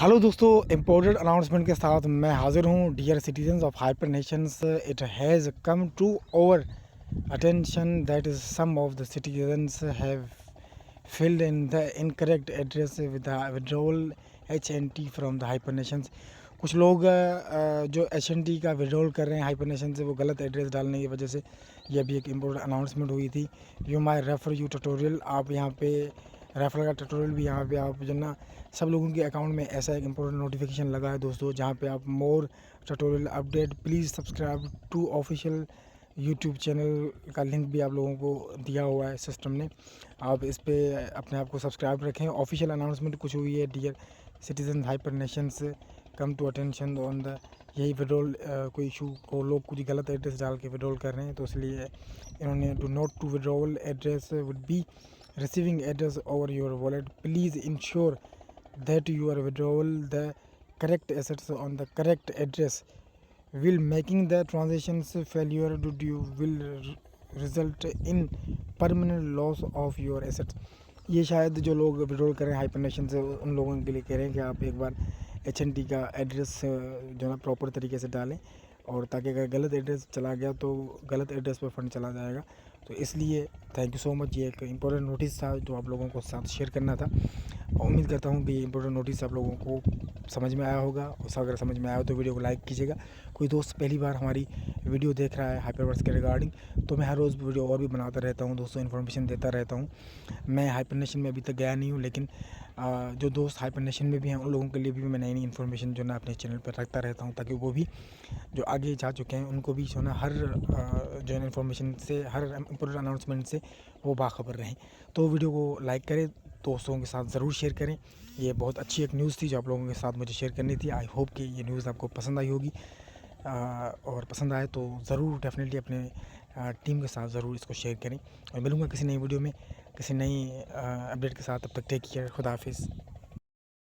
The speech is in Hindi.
हेलो दोस्तों, इम्पोर्टेड अनाउंसमेंट के साथ मैं हाज़िर हूँ। Dear citizens of hyper nations, it has come to over attention that is some of the citizens have filled in the incorrect address with the withdrawal HNT from the hyper nations। कुछ लोग जो HNT का विड्रॉल कर रहे हैं हाइपर नेशन से, वो गलत एड्रेस डालने की वजह से ये अभी एक इम्पोर्टेंट अनाउंसमेंट हुई थी। You my refer you tutorial, आप यहाँ पे रेफर का ट्यूटोरियल भी यहाँ पे आप जो ना सब लोगों के अकाउंट में ऐसा एक इम्पोर्टेंट नोटिफिकेशन लगा है दोस्तों, जहाँ पे आप more tutorial update please subscribe to official YouTube channel का लिंक भी आप लोगों को दिया हुआ है सिस्टम ने। आप इस पे अपने आप को सब्सक्राइब रखें। ऑफिशियल अनाउंसमेंट कुछ हुई है। Dear citizen hyper nations, come to attention on the यही विड्रॉल कोई इशू को लोग कुछ गलत एड्रेस डाल के विड्रॉल कर रहे हैं, तो इसलिए इन्होंने do not to withdrawal address would be receiving address over your wallet. Please ensure that you are withdrawal the correct assets on the correct address. Will making the transactions failure due you will result in permanent loss of your assets। ये शायद जो लोग विड्रॉल कर रहे हैं हाइपर नेशन से उन लोगों के लिए कह रहे हैं कि आप एक बार HNT का एड्रेस जो है प्रॉपर तरीके से डालें, और ताकि अगर गलत एड्रेस चला गया तो गलत एड्रेस पर फंड चला जाएगा। तो इसलिए थैंक यू सो मच। ये एक इम्पोर्टेंट नोटिस था जो आप लोगों को साथ शेयर करना था, और उम्मीद करता हूँ कि ये इम्पोर्टेंट नोटिस आप लोगों को समझ में आया होगा। और अगर समझ में आया हो तो वीडियो को लाइक कीजिएगा। कोई दोस्त पहली बार हमारी वीडियो देख रहा है हाइपरवर्स के रिगार्डिंग, तो मैं हर रोज़ वीडियो और भी बनाता रहता हूँ दोस्तों, इन्फॉर्मेशन देता रहता हूँ। मैं हाइपर नेशन में अभी तक गया नहीं हूँ, लेकिन जो दोस्त हाइपर नेशन में भी हैं उन लोगों के लिए भी मैं नई नई इन्फॉर्मेशन जो ना अपने चैनल पर रखता रहता हूँ, ताकि वो भी जो आगे जा चुके हैं उनको भी जो ना हर जो है इन्फॉर्मेशन से, हर इम्पोर्टेंट अनाउंसमेंट से वो बाखबर रहें। तो वीडियो को लाइक करें, दोस्तों के साथ ज़रूर शेयर करें। ये बहुत अच्छी एक न्यूज़ थी जो आप लोगों के साथ मुझे शेयर करनी थी। आई होप कि ये न्यूज़ आपको पसंद आई होगी, और पसंद आए तो ज़रूर डेफिनेटली अपने टीम के साथ ज़रूर इसको शेयर करें। और मिलूँगा किसी नई वीडियो में किसी नई अपडेट के साथ। तब तक टेक केयर, खुदा हाफिज़।